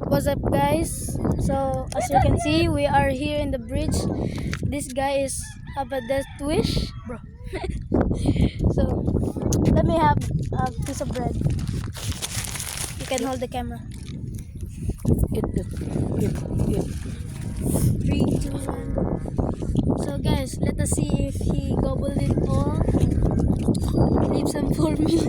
What's up, guys? So as you can see, we are here in the bridge. This guy is have a death wish, bro. So let me have a piece of bread. You can hold the camera. Eat. 3, 2, 1. So guys, let us see if he gobbled it all. Leave some for me.